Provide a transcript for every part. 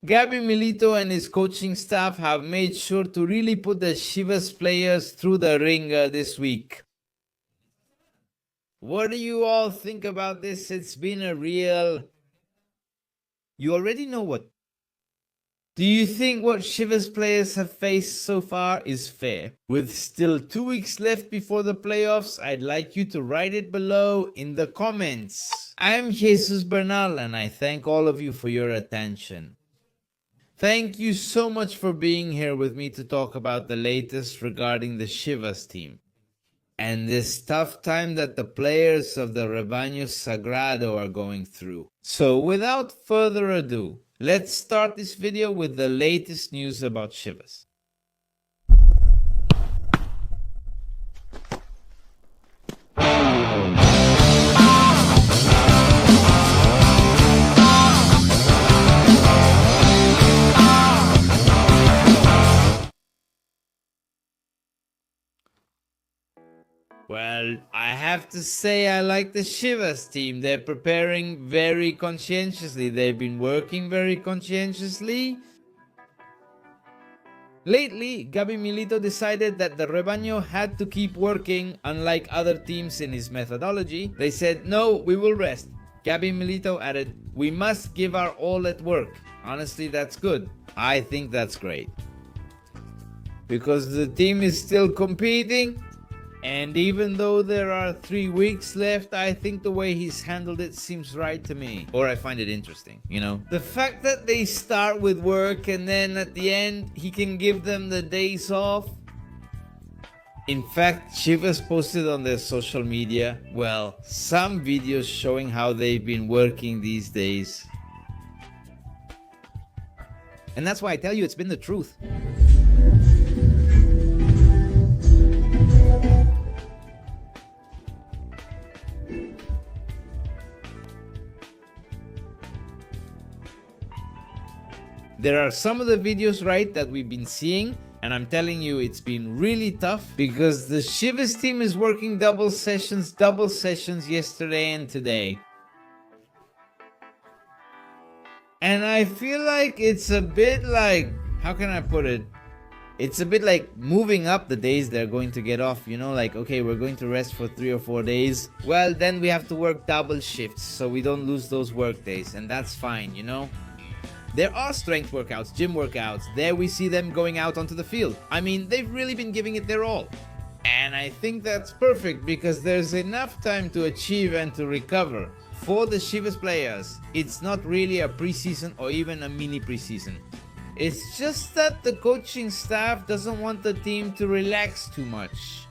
Gabi Milito and his coaching staff have made sure to really put the Chivas players through the ringer this week. What do you all think about this? It's been a real... You already know what. Do you think what Chivas players have faced so far is fair? With still 2 weeks left before the playoffs, I'd like you to write it below in the comments. I'm Jesus Bernal and I thank all of you for your attention. Thank you so much for being here with me to talk about the latest regarding the Chivas team and this tough time that the players of the Rebaño Sagrado are going through. So without further ado, let's start this video with the latest news about Chivas. Well, I have to say I like the Chivas team. They're preparing very conscientiously. They've been working very conscientiously. Lately, Gabi Milito decided that the Rebaño had to keep working, unlike other teams in his methodology. They said, no, we will rest. Gabi Milito added, we must give our all at work. Honestly, that's good. I think that's great. Because the team is still competing. And even though there are 3 weeks left, I think the way he's handled it seems right to me. Or I find it interesting, you know? The fact that they start with work and then at the end, he can give them the days off. In fact, Chivas posted on their social media, well, some videos showing how they've been working these days. And that's why I tell you it's been the truth. There are some of the videos, right, that we've been seeing, and I'm telling you, it's been really tough because the Chivas team is working double sessions yesterday and today. And I feel like it's a bit like, how can I put it? It's a bit like moving up the days they're going to get off, you know, like, okay, we're going to rest for 3 or 4 days. Well, then we have to work double shifts so we don't lose those work days, and that's fine, you know? There are strength workouts, gym workouts. There we see them going out onto the field. I mean, they've really been giving it their all. And I think that's perfect because there's enough time to achieve and to recover. For the Chivas players, it's not really a preseason or even a mini preseason. It's just that the coaching staff doesn't want the team to relax too much.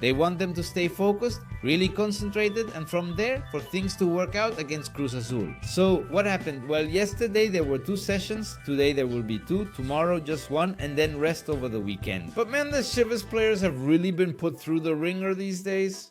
They want them to stay focused, really concentrated, and from there, for things to work out against Cruz Azul. So, what happened? Well, yesterday there were 2 sessions, today there will be 2, tomorrow just 1, and then rest over the weekend. But man, the Chivas players have really been put through the ringer these days.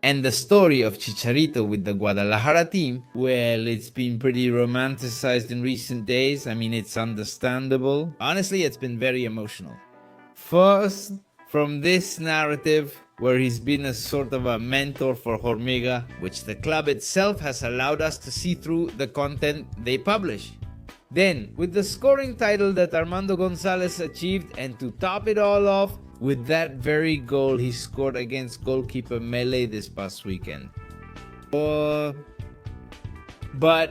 And the story of Chicharito with the Guadalajara team, well, it's been pretty romanticized in recent days. I mean, it's understandable. Honestly, it's been very emotional. First, from this narrative, where he's been a sort of a mentor for Hormiga, which the club itself has allowed us to see through the content they publish. Then, with the scoring title that Armando Gonzalez achieved, and to top it all off, with that very goal he scored against goalkeeper Mele this past weekend. But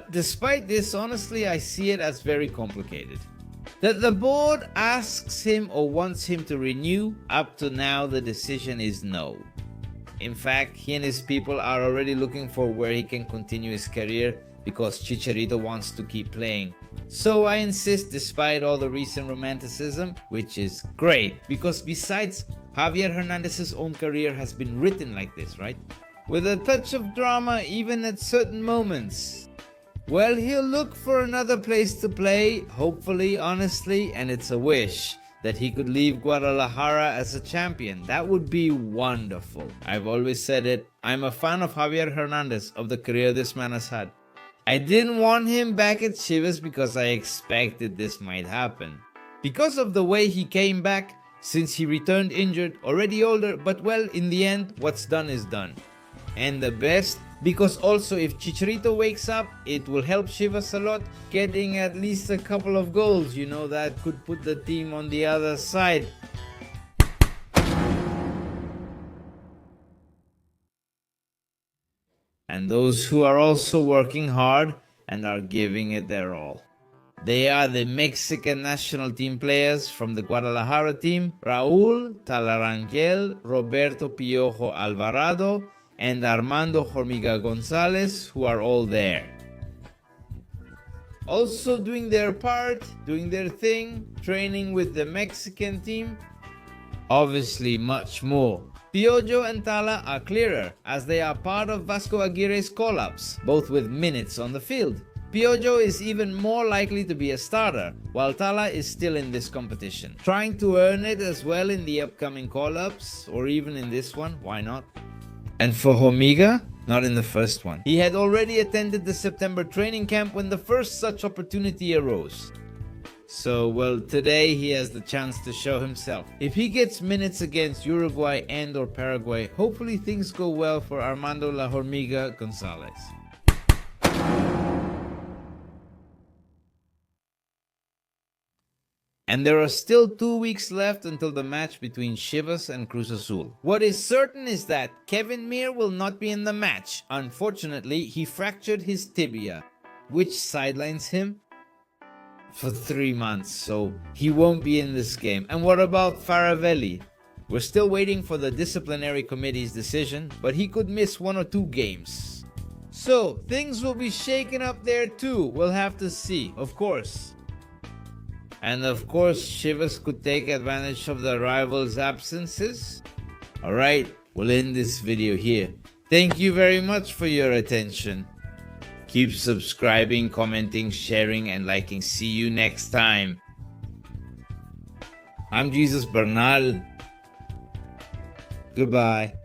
despite this, honestly, I see it as very complicated. That the board asks him or wants him to renew, up to now the decision is no. In fact, he and his people are already looking for where he can continue his career because Chicharito wants to keep playing. So I insist despite all the recent romanticism, which is great, because besides, Javier Hernandez's own career has been written like this, right? With a touch of drama even at certain moments. Well, he'll look for another place to play, hopefully, honestly, and it's a wish that he could leave Guadalajara as a champion. That would be wonderful. I've always said it, I'm a fan of Javier Hernandez, of the career this man has had. I didn't want him back at Chivas because I expected this might happen. Because of the way he came back, since he returned injured, already older, but well, in the end, what's done is done. And the best, because also if Chicharito wakes up, it will help Chivas a lot, getting at least a couple of goals, that could put the team on the other side. And those who are also working hard and are giving it their all. They are the Mexican national team players from the Guadalajara team, Raúl Talarangel, Roberto Piojo Alvarado, and Armando Hormiga Gonzalez, who are all there. Also doing their part, doing their thing, training with the Mexican team. Obviously much more. Piojo and Tala are clearer, as they are part of Vasco Aguirre's call-ups, both with minutes on the field. Piojo is even more likely to be a starter, while Tala is still in this competition, trying to earn it as well in the upcoming call-ups, or even in this one, why not? And for Hormiga, not in the first one. He had already attended the September training camp when the first such opportunity arose. So, well, today he has the chance to show himself. If he gets minutes against Uruguay and or Paraguay, hopefully things go well for Armando La Hormiga Gonzalez. And there are still 2 weeks left until the match between Chivas and Cruz Azul. What is certain is that Kevin Mir will not be in the match. Unfortunately, he fractured his tibia, which sidelines him for 3 months, so he won't be in this game. And what about Faravelli? We're still waiting for the disciplinary committee's decision, but he could miss 1 or 2 games. So, things will be shaken up there too. We'll have to see, of course. And of course, Chivas could take advantage of the rivals' absences. Alright, we'll end this video here. Thank you very much for your attention. Keep subscribing, commenting, sharing, and liking. See you next time. I'm Jesus Bernal. Goodbye.